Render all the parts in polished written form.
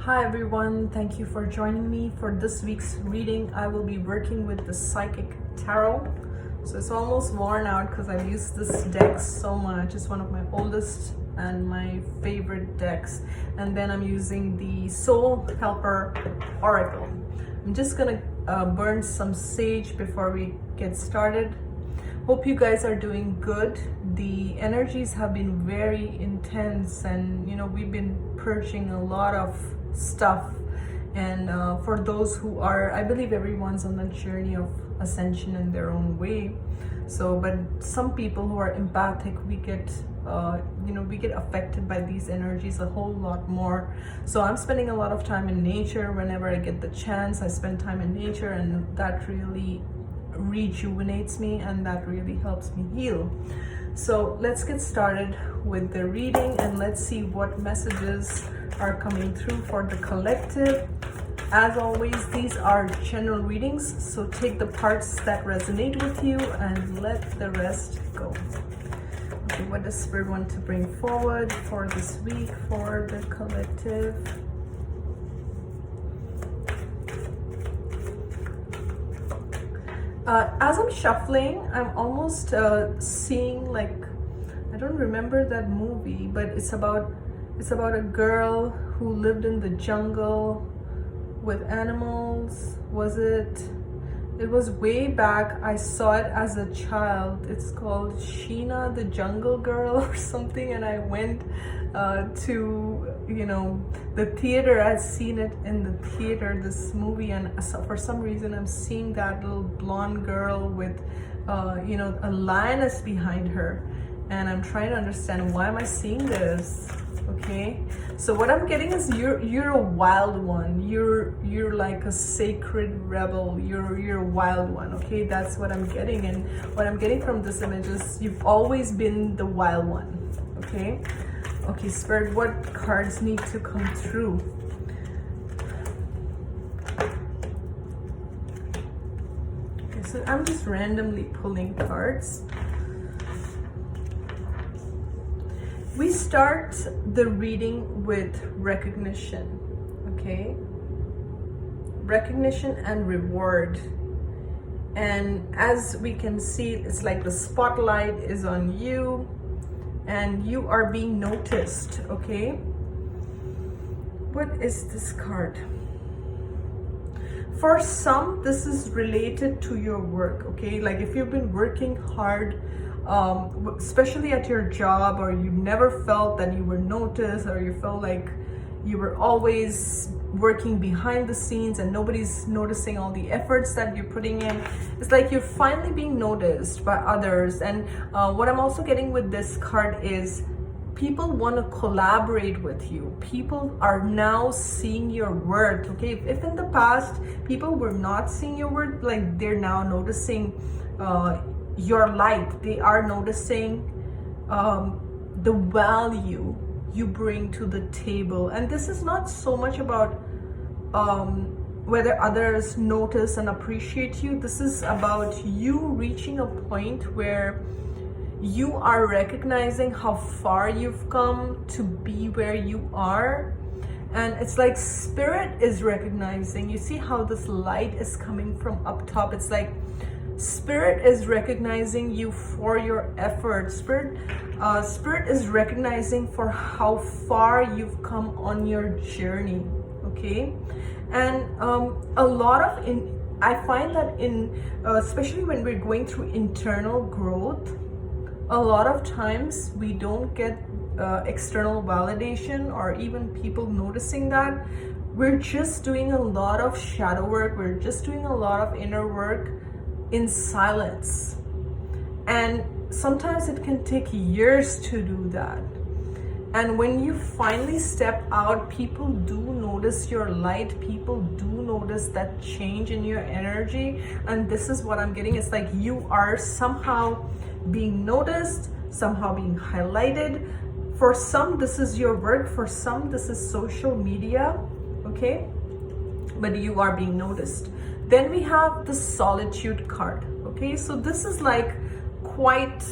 Hi everyone, thank you for joining me for this week's reading. I will be working with the Psychic Tarot. So it's almost worn out because I've used this deck so much. It's one of my oldest and my favorite decks. And then I'm using the Soul Helper Oracle. I'm just gonna burn some sage before we get started. Hope you guys are doing good. The energies have been very intense, and we've been purging a lot of stuff. And for those who are, I believe everyone's on the journey of ascension in their own way. So, but some people who are empathic, we get affected by these energies a whole lot more. So I'm spending a lot of time in nature. Whenever I get the chance, I spend time in nature, and that really rejuvenates me and that really helps me heal. So let's get started with the reading and let's see what messages are coming through for the collective. As always, these are general readings, so take the parts that resonate with you and let the rest go. Okay, what does Spirit want to bring forward for this week for the collective? As I'm shuffling, I'm almost seeing, like, I don't remember that movie, but it's about a girl who lived in the jungle with animals. It was way back. I saw it as a child. It's called Sheena the Jungle Girl or something, and I went to the theater. I'd seen it in the theater, this movie, and for some reason I'm seeing that little blonde girl with a lioness behind her, and I'm trying to understand, why am I seeing this? Okay, so what I'm getting is you're a wild one. You're like a sacred rebel. You're a wild one. Okay, that's what I'm getting, and what I'm getting from this image is you've always been the wild one. Okay, Spirit, what cards need to come through? Okay, so I'm just randomly pulling cards. We start the reading with recognition, okay? Recognition and reward. And as we can see, it's like the spotlight is on you and you are being noticed, okay? What is this card? For some, this is related to your work, okay? Like if you've been working hard, especially at your job, or you never felt that you were noticed, or you felt like you were always working behind the scenes and nobody's noticing all the efforts that you're putting in. It's like you're finally being noticed by others. And what I'm also getting with this card is people want to collaborate with you. People are now seeing your worth, okay? If in the past people were not seeing your worth, like they're now noticing your light. They are noticing the value you bring to the table. And this is not so much about whether others notice and appreciate you. This is about you reaching a point where you are recognizing how far you've come to be where you are. And it's like Spirit is recognizing. You see how this light is coming from up top? It's like Spirit is recognizing you for your efforts. Spirit is recognizing for how far you've come on your journey, okay? And a lot of I find that especially when we're going through internal growth, a lot of times we don't get external validation or even people noticing that. We're just doing a lot of shadow work. We're just doing a lot of inner work in silence, and sometimes it can take years to do that. And when you finally step out, people do notice your light. People do notice that change in your energy. And this is what I'm getting. It's like you are somehow being noticed, somehow being highlighted. For some, this is your work. For some, this is social media, okay? But you are being noticed. Then we have the Solitude card, okay? So this is like quite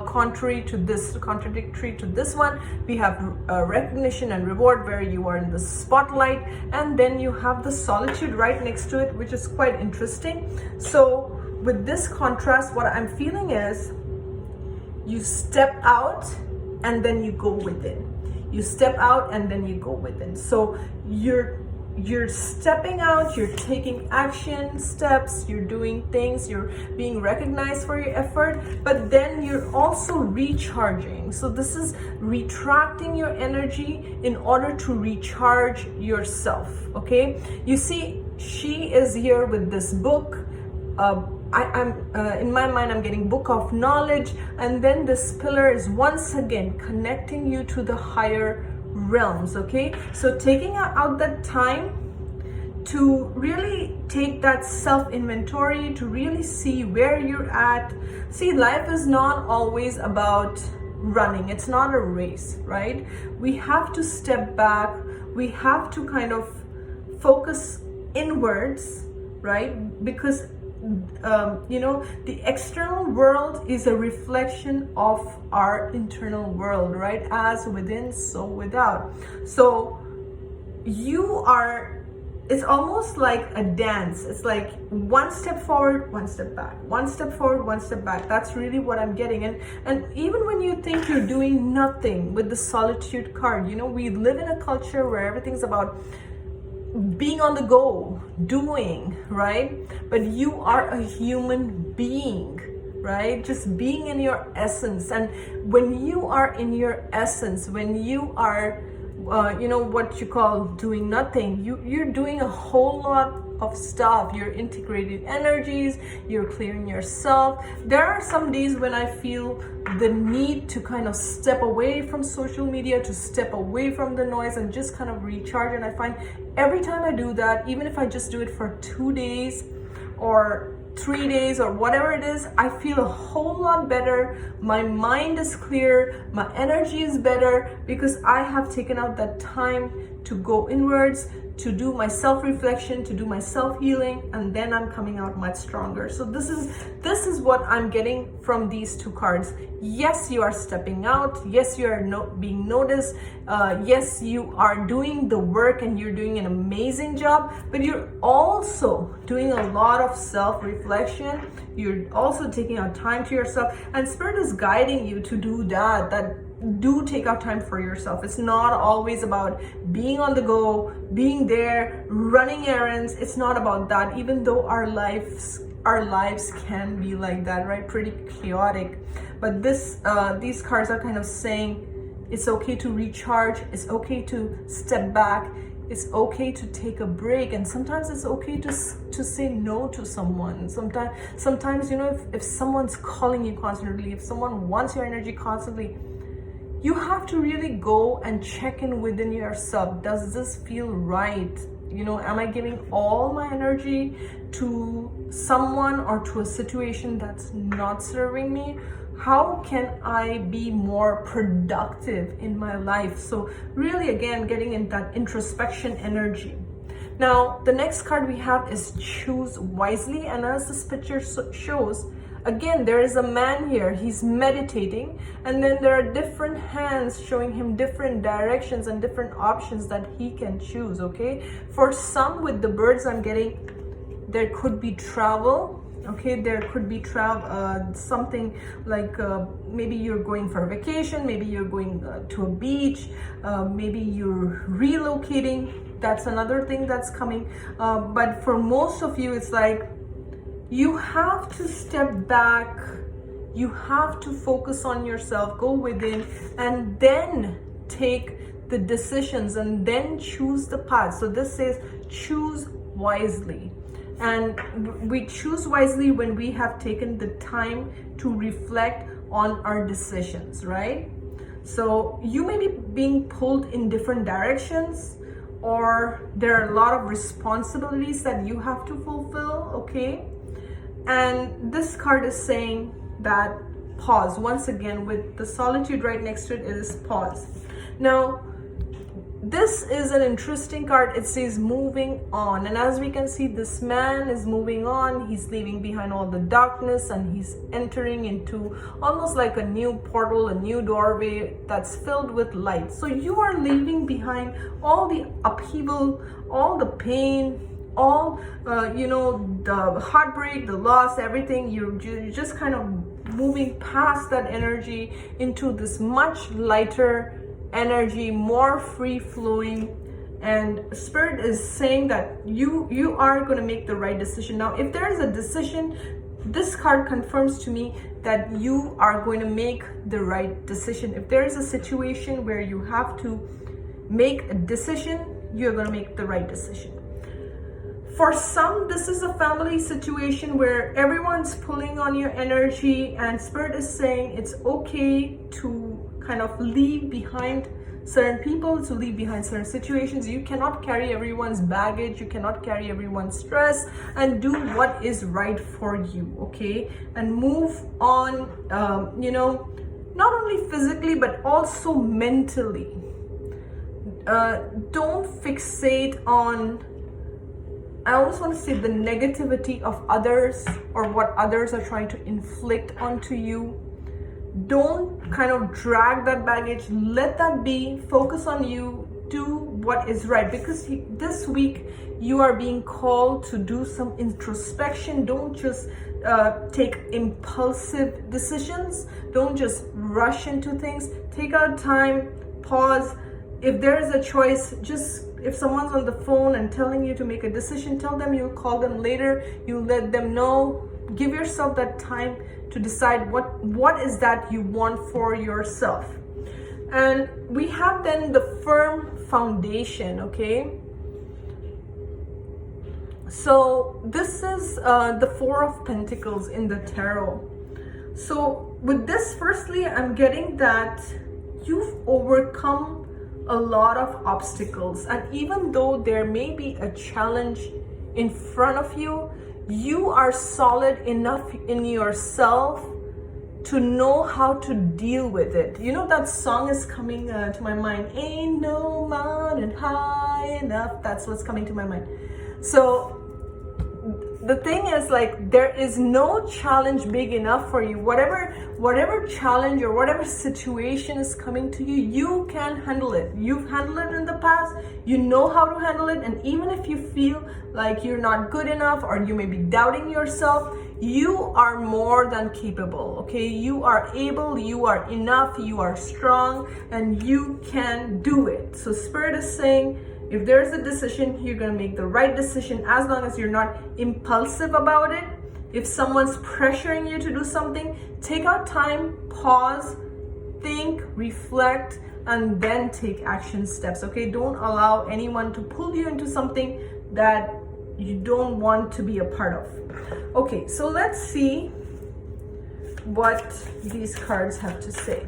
contradictory to this one. We have recognition and reward, where you are in the spotlight, and then you have the solitude right next to it, which is quite interesting. So with this contrast, what I'm feeling is you step out and then you go within. You step out and then you go within. So you're stepping out, you're taking action steps, you're doing things, you're being recognized for your effort, but then you're also recharging. So this is retracting your energy in order to recharge yourself. Okay, you see, she is here with this book. I'm in my mind, I'm getting book of knowledge, and then this pillar is once again connecting you to the higher realms. Okay, so taking out that time to really take that self inventory, to really see where you're at. See, life is not always about running, it's not a race, right? We have to step back, we have to kind of focus inwards, right? Because the external world is a reflection of our internal world, right? As within, so without. So it's almost like a dance. It's like one step forward, one step back, one step forward, one step back. That's really what I'm getting. And even when you think you're doing nothing with the solitude card, we live in a culture where everything's about being on the go, doing, right? But you are a human being, right? Just being in your essence. And when you are in your essence, when you are what you call doing nothing, you're doing a whole lot of stuff. You're integrating energies, you're clearing yourself. There are some days when I feel the need to kind of step away from social media, to step away from the noise and just kind of recharge. And I find every time I do that, even if I just do it for 2 days or 3 days or whatever it is, I feel a whole lot better. My mind is clear, my energy is better, because I have taken out that time to go inwards, to do my self-reflection, to do my self-healing, and then I'm coming out much stronger. So this is what I'm getting from these two cards. Yes, you are stepping out. Yes, you are being noticed. Yes, you are doing the work and you're doing an amazing job, but you're also doing a lot of self-reflection. You're also taking out time to yourself, and Spirit is guiding you to do that do take out time for yourself. It's not always about being on the go, being there, running errands. It's not about that, even though our lives can be like that, right? Pretty chaotic. But these cards are kind of saying it's okay to recharge, it's okay to step back, it's okay to take a break, and sometimes it's okay to say no to someone. Sometimes if someone's calling you constantly, if someone wants your energy constantly, you have to really go and check in within yourself. Does this feel right? Am I giving all my energy to someone or to a situation that's not serving me? How can I be more productive in my life? So really, again, getting in that introspection energy. Now, the next card we have is Choose Wisely. And as this picture shows, again, there is a man here. He's meditating, and then there are different hands showing him different directions and different options that he can choose. Okay, for some with the birds, I'm getting there could be travel. Okay, there could be something like maybe you're going for a vacation, maybe you're going to a beach, maybe you're relocating. That's another thing that's coming. But for most of you, it's like you have to step back, you have to focus on yourself, go within, and then take the decisions and then choose the path. So this says choose wisely. And we choose wisely when we have taken the time to reflect on our decisions, right? So you may be being pulled in different directions, or there are a lot of responsibilities that you have to fulfill, okay? And this card is saying that pause. Once again, with the solitude right next to it, is pause. Now, this is an interesting card. It says moving on, and as we can see, this man is moving on. He's leaving behind all the darkness and he's entering into almost like a new portal, a new doorway that's filled with light. So you are leaving behind all the upheaval, all the pain, all the heartbreak, the loss, everything. You're just kind of moving past that energy into this much lighter energy, more free flowing. And Spirit is saying that you are going to make the right decision. Now, if there is a decision, this card confirms to me that you are going to make the right decision. If there is a situation where you have to make a decision, you're going to make the right decision. For some, this is a family situation where everyone's pulling on your energy, and Spirit is saying it's okay to kind of leave behind certain people, to leave behind certain situations. You cannot carry everyone's baggage, you cannot carry everyone's stress, and do what is right for you, okay? And move on, not only physically but also mentally. Don't fixate on, I always want to say, the negativity of others or what others are trying to inflict onto you. Don't kind of drag that baggage. Let that be. Focus on you. Do what is right, because this week you are being called to do some introspection. Don't just take impulsive decisions. Don't just rush into things. Take out time, pause. If there is a choice, if someone's on the phone and telling you to make a decision, tell them you'll call them later. You let them know. Give yourself that time to decide what is that you want for yourself. And we have then the firm foundation, okay? So this is the Four of Pentacles in the tarot. So with this, firstly, I'm getting that you've overcome a lot of obstacles, and even though there may be a challenge in front of you, you are solid enough in yourself to know how to deal with it. You know, that song is coming to my mind, ain't no mountain high enough. That's what's coming to my mind. So the thing is, like, there is no challenge big enough for you. Whatever challenge or whatever situation is coming to you, you can handle it. You've handled it in the past. You know how to handle it. And even if you feel like you're not good enough, or you may be doubting yourself, you are more than capable, okay? You are able, you are enough, you are strong, and you can do it. So Spirit is saying, if there's a decision, you're going to make the right decision, as long as you're not impulsive about it. If someone's pressuring you to do something, take out time, pause, think, reflect, and then take action steps, okay? Don't allow anyone to pull you into something that you don't want to be a part of. Okay, so let's see what these cards have to say.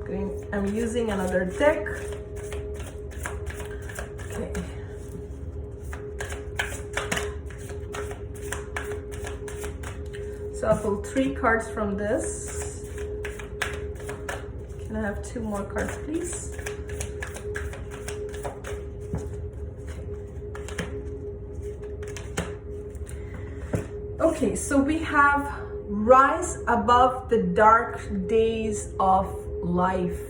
Okay, I'm using another deck. Okay. So I'll pull 3 cards from this. Can I have 2 more cards, please? Okay, so we have rise above the dark days of life.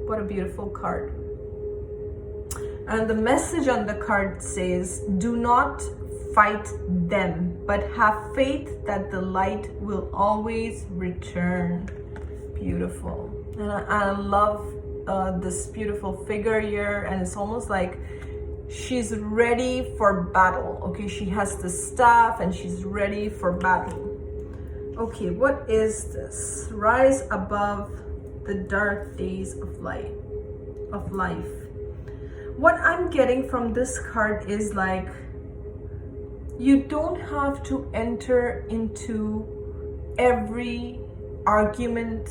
What a beautiful card. And the message on the card says, do not fight them, but have faith that the light will always return. Beautiful. And I love this beautiful figure here, and it's almost like she's ready for battle. Okay, she has the staff and she's ready for battle. Okay, what is this? Rise above the dark days of life. What I'm getting from this card is, like, you don't have to enter into every argument,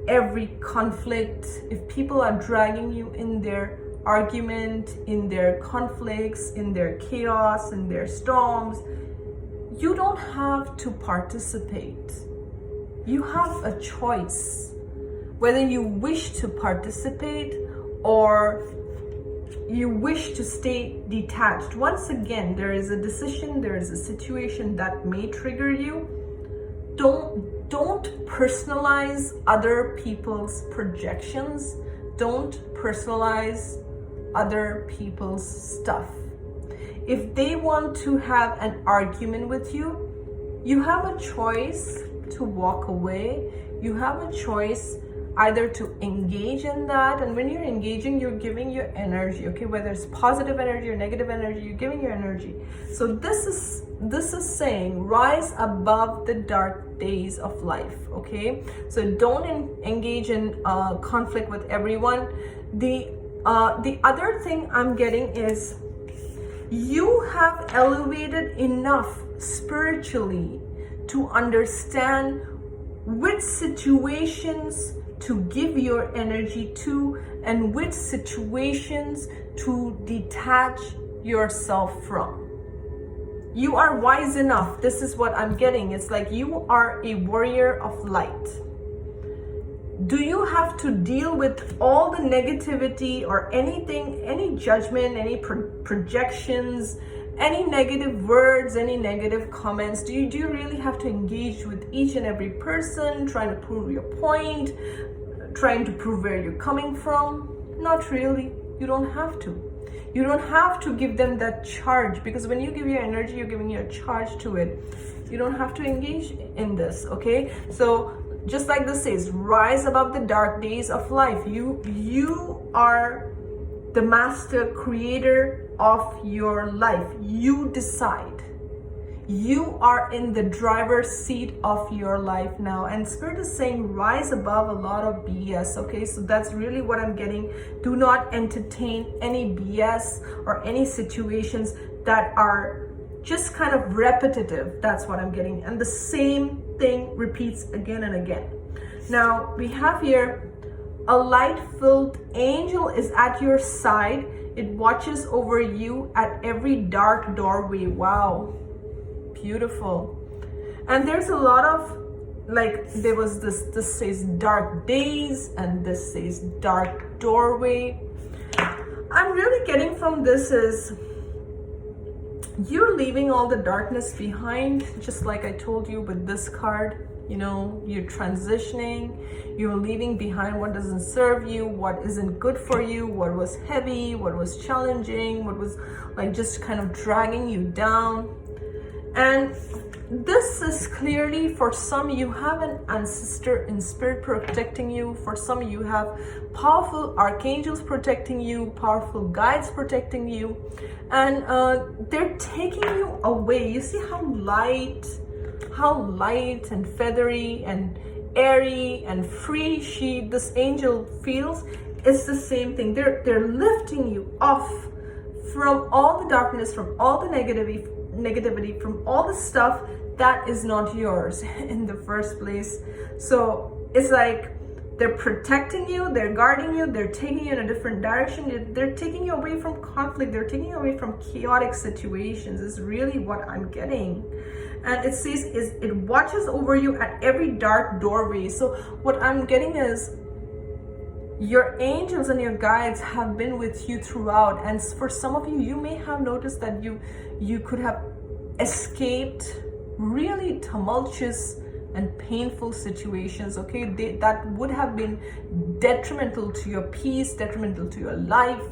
every conflict. If people are dragging you in their argument, in their conflicts, in their chaos, in their storms, you don't have to participate. You have a choice whether you wish to participate or you wish to stay detached. Once again, there is a decision, there is a situation that may trigger you. Don't personalize other people's projections. Don't personalize other people's stuff. If they want to have an argument with you, you have a choice to walk away. You have a choice either to engage in that, and when you're engaging, you're giving your energy, okay? Whether it's positive energy or negative energy, you're giving your energy. So this is saying rise above the dark days of life, okay? So don't engage in conflict with everyone. The other thing I'm getting is you have elevated enough spiritually to understand which situations to give your energy to and which situations to detach yourself from. You are wise enough. This is what I'm getting. It's like you are a warrior of light. Do you have to deal with all the negativity or anything, any judgment, any projections, any negative words, any negative comments? Do you really have to engage with each and every person, trying to prove your point, trying to prove where you're coming from? Not really. You don't have to. You don't have to give them that charge, because when you give your energy, you're giving your charge to it. You don't have to engage in this, okay? So just like this says, rise above the dark days of life. You are the master creator of your life. You decide. You are in the driver's seat of your life now. And Spirit is saying rise above a lot of BS, okay? So that's really what I'm getting. Do not entertain any BS or any situations that are just kind of repetitive. That's what I'm getting. And the same thing repeats again and again. Now we have here a light-filled angel is at your side. It watches over you at every dark doorway. Wow, beautiful. And there's a lot of, like, there was this says dark days and this says dark doorway. I'm really getting from this is you're leaving all the darkness behind, just like I told you with this card. You know, you're transitioning, you're leaving behind what doesn't serve you, what isn't good for you, what was heavy, what was challenging, what was like just kind of dragging you down. And this is clearly, for some, you have an ancestor in spirit protecting you. For some, you have powerful archangels protecting you, powerful guides protecting you. And they're taking you away. You see how light and feathery and airy and free this angel feels? It's the same thing. They're lifting you off from all the darkness, from all the negativity, from all the stuff that is not yours in the first place. So it's like they're protecting you, they're guarding you, they're taking you in a different direction, they're taking you away from conflict, they're taking you away from chaotic situations, is really what I'm getting. And it says it watches over you at every dark doorway. So what I'm getting is your angels and your guides have been with you throughout. And for some of you, you may have noticed that you could have escaped really tumultuous and painful situations, okay? That would have been detrimental to your peace, detrimental to your life.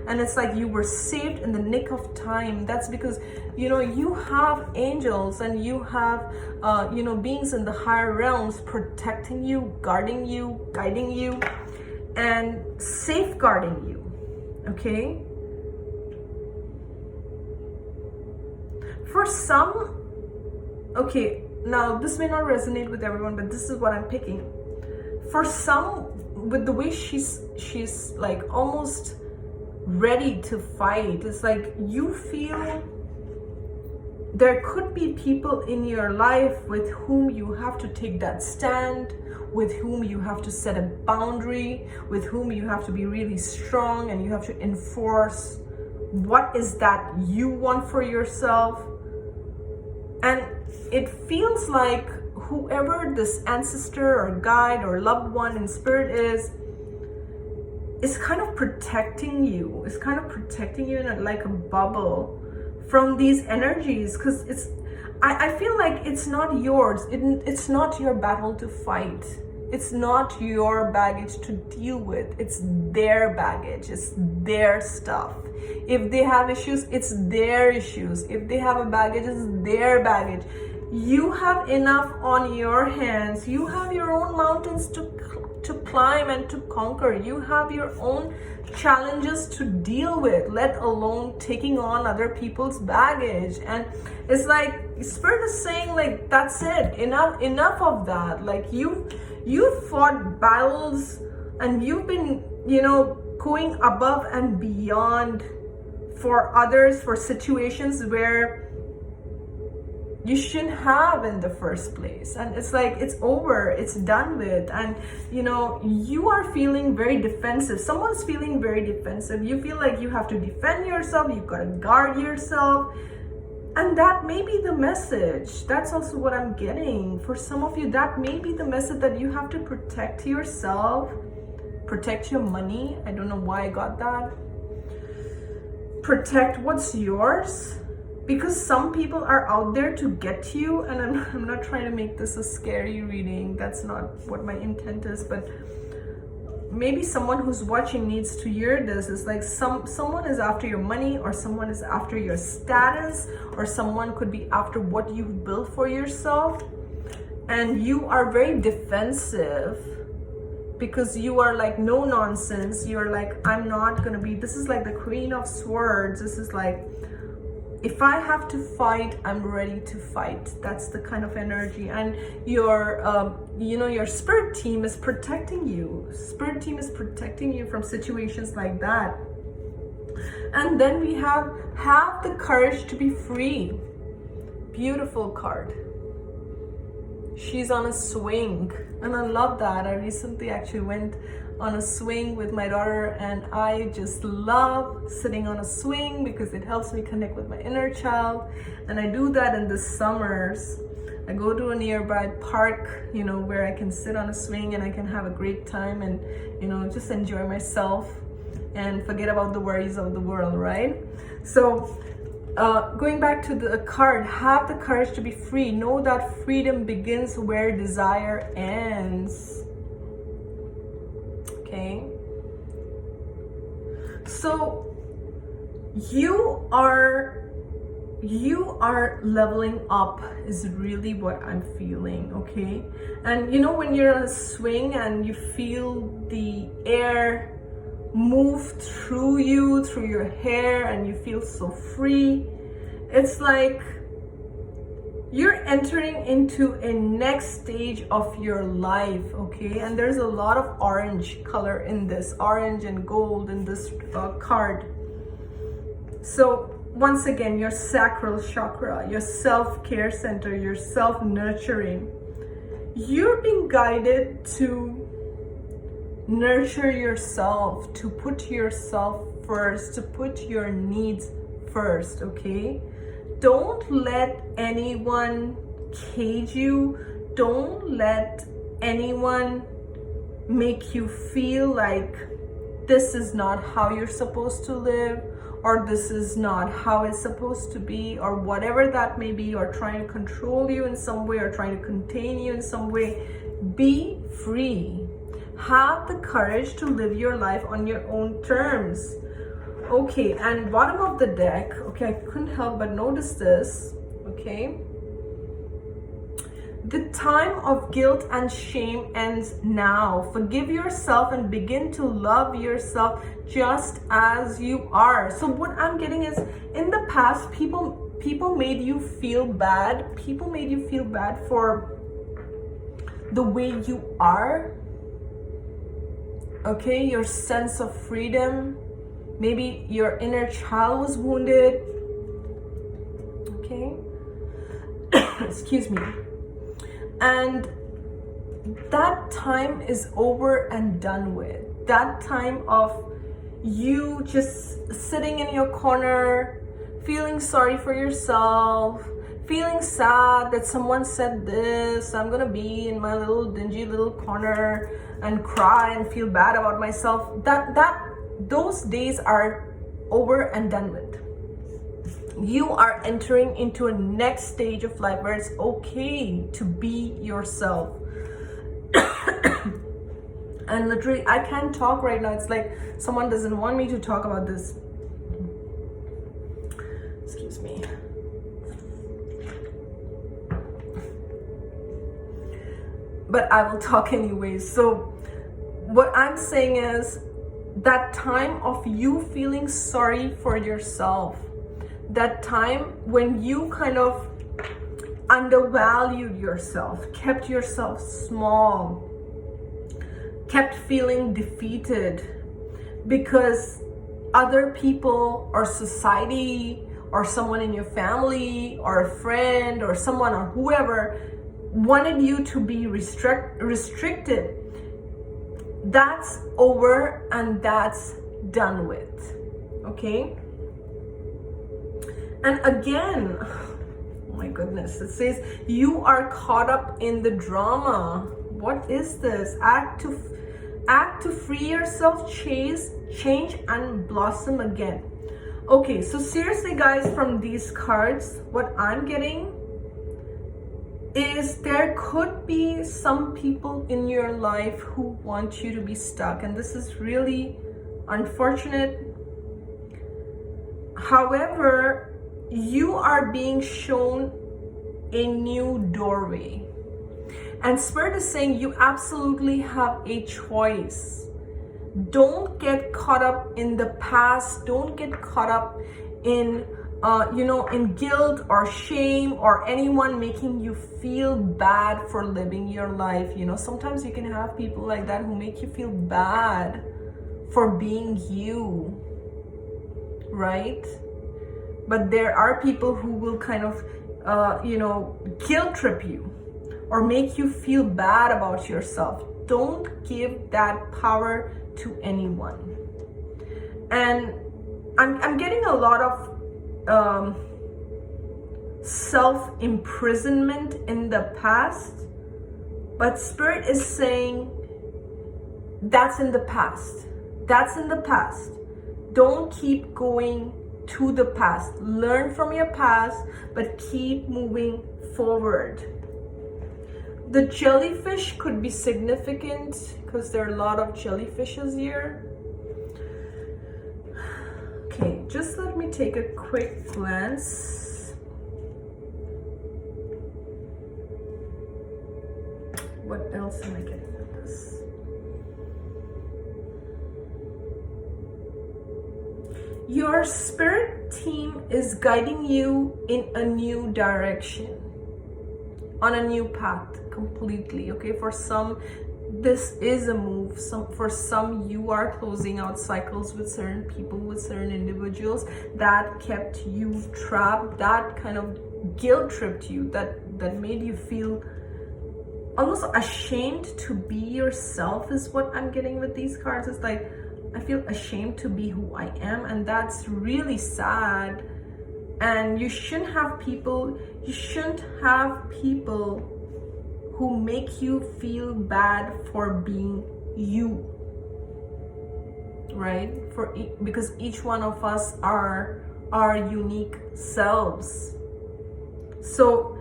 And it's like you were saved in the nick of time. That's because, you know, you have angels and you have, you know, beings in the higher realms protecting you, guarding you, guiding you, and safeguarding you, okay? For some, okay, now this may not resonate with everyone, but this is what I'm picking. For some, with the way she's like almost ready to fight, it's like you feel there could be people in your life with whom you have to take that stand, with whom you have to set a boundary, with whom you have to be really strong, and you have to enforce what is that you want for yourself. And it feels like whoever this ancestor or guide or loved one in spirit is, is kind of protecting you. It's kind of protecting you in like a bubble from these energies, because I feel like it's not yours. It's not your battle to fight. It's not your baggage to deal with. It's their baggage. It's their stuff. If they have issues, it's their issues. If they have a baggage, it's their baggage. You have enough on your hands. You have your own mountains to climb and to conquer. You have your own challenges to deal with, let alone taking on other people's baggage. And it's like Spirit is saying, like, that's it, enough of that. Like you fought battles and you've been, going above and beyond for others, for situations where you shouldn't have in the first place. And it's like, it's over, it's done with. And you are feeling very defensive. Someone's feeling very defensive. You feel like you have to defend yourself, you've got to guard yourself. And that may be the message. That's also what I'm getting. For some of you, that may be the message, that you have to protect yourself, protect your money. I don't know why I got that. Protect what's yours. Because some people are out there to get you, and I'm not trying to make this a scary reading. That's not what my intent is, but maybe someone who's watching needs to hear this. It's like someone is after your money, or someone is after your status, or someone could be after what you've built for yourself, and you are very defensive because you are like, no nonsense. You're like, I'm not gonna be. This is like the Queen of Swords. This is like, if I have to fight, I'm ready to fight. That's the kind of energy. And your spirit team is protecting you. Spirit team is protecting you from situations like that. And then we have the courage to be free. Beautiful card. She's on a swing, and I love that. I recently actually went on a swing with my daughter, and I just love sitting on a swing because it helps me connect with my inner child. And I do that in the summers. I go to a nearby park, where I can sit on a swing and I can have a great time and, just enjoy myself and forget about the worries of the world, right? So going back to the card, have the courage to be free. Know that freedom begins where desire ends. Okay, so you are leveling up is really what I'm feeling. Okay, and when you're on a swing and you feel the air move through you, through your hair, and you feel so free, it's like you're entering into a next stage of your life. Okay, and there's a lot of orange color in this, orange and gold in this card. So once again, your sacral chakra, your self-care center, your self-nurturing, you're being guided to nurture yourself, to put yourself first, to put your needs first. Okay, don't let anyone cage you. Don't let anyone make you feel like this is not how you're supposed to live, or this is not how it's supposed to be, or whatever that may be, or trying to control you in some way, or trying to contain you in some way. Be free. Have the courage to live your life on your own terms. Okay, and bottom of the deck, okay, I couldn't help but notice this. Okay, the time of guilt and shame ends now. Forgive yourself and begin to love yourself just as you are. So what I'm getting is, in the past, people made you feel bad. People made you feel bad for the way you are. Okay, your sense of freedom. Maybe your inner child was wounded. Okay. Excuse me. And that time is over and done with. That time of you just sitting in your corner, feeling sorry for yourself, feeling sad that someone said this. I'm gonna be in my little dingy little corner and cry and feel bad about myself. Those days are over and done with. You are entering into a next stage of life where it's okay to be yourself. And literally, I can't talk right now. It's like someone doesn't want me to talk about this. Excuse me. But I will talk anyways. So what I'm saying is that time of you feeling sorry for yourself, that time when you kind of undervalued yourself, kept yourself small, kept feeling defeated because other people or society or someone in your family or a friend or someone or whoever wanted you to be restricted. That's over and that's done with. Okay? And again, oh my goodness, it says you are caught up in the drama. What is this? Act to free yourself, change and blossom again. Okay, so seriously guys, from these cards, what I'm getting is there could be some people in your life who want you to be stuck, and this is really unfortunate. However, you are being shown a new doorway, and Spirit is saying you absolutely have a choice. Don't get caught up in the past. Don't get caught up in in guilt or shame or anyone making you feel bad for living your life. Sometimes you can have people like that who make you feel bad for being you, right? But there are people who will kind of guilt trip you or make you feel bad about yourself. Don't give that power to anyone. And I'm getting a lot of self-imprisonment in the past, but Spirit is saying that's in the past. That's in the past. Don't keep going to the past. Learn from your past, but keep moving forward. The jellyfish could be significant because there are a lot of jellyfishes here. Okay, just let me take a quick glance. What else am I getting with this? Your spirit team is guiding you in a new direction, on a new path completely. Okay, for some this is a move. For some you are closing out cycles with certain people, with certain individuals that kept you trapped, that kind of guilt tripped you, that made you feel almost ashamed to be yourself, is what I'm getting with these cards. It's like I feel ashamed to be who I am, and that's really sad. And you shouldn't have people who make you feel bad for being you, right? Because each one of us are our unique selves. So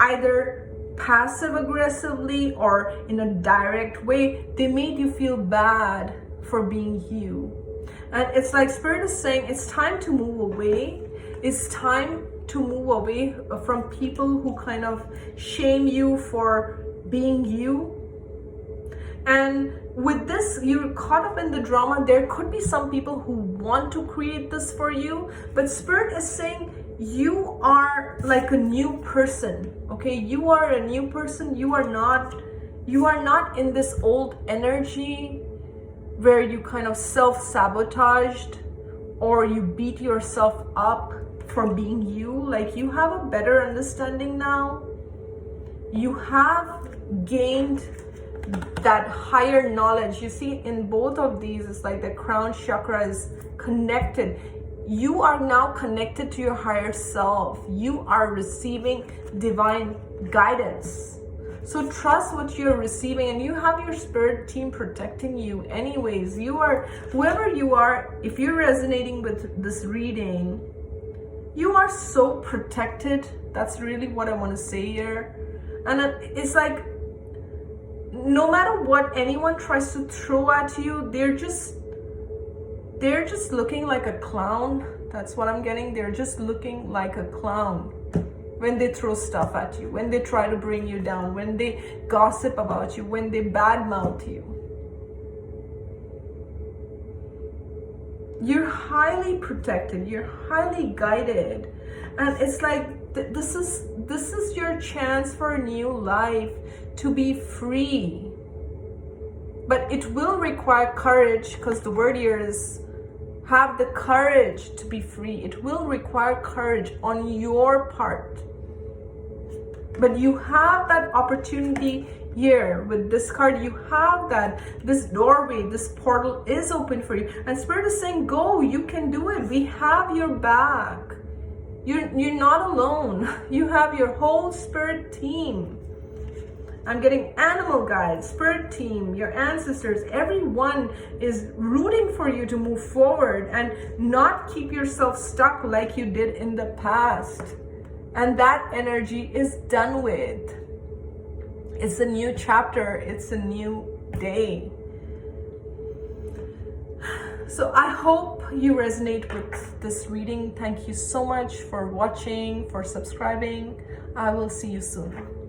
either passive aggressively or in a direct way, they made you feel bad for being you. And it's like Spirit is saying it's time to move away. It's time to move away from people who kind of shame you for being you. And with this, you're caught up in the drama. There could be some people who want to create this for you, but Spirit is saying you are like a new person. Okay, you are a new person. You are not in this old energy where you kind of self-sabotaged or you beat yourself up for being you. Like, you have a better understanding now. You have gained that higher knowledge. You see, in both of these, it's like the crown chakra is connected. you are now connected to your higher self. You are receiving divine guidance. So trust what you're receiving, and you have your spirit team protecting you anyways. You are, whoever you are, if you're resonating with this reading, you are so protected. That's really what I want to say here. And it's like, no matter what anyone tries to throw at you, they're just looking like a clown. That's what I'm getting. They're just looking like a clown when they throw stuff at you, when they try to bring you down, when they gossip about you, when they badmouth you. You're highly protected, you're highly guided, and it's like this is your chance for a new life, to be free. But it will require courage, because the word here is have the courage to be free. It will require courage on your part. But you have that opportunity here with this card. You have that. This doorway, this portal is open for you. And Spirit is saying, go, you can do it. We have your back. You're not alone. You have your whole spirit team. I'm getting animal guides, spirit team, your ancestors. Everyone is rooting for you to move forward and not keep yourself stuck like you did in the past. And that energy is done with. It's a new chapter. It's a new day. So I hope you resonate with this reading. Thank you so much for watching, for subscribing. I will see you soon.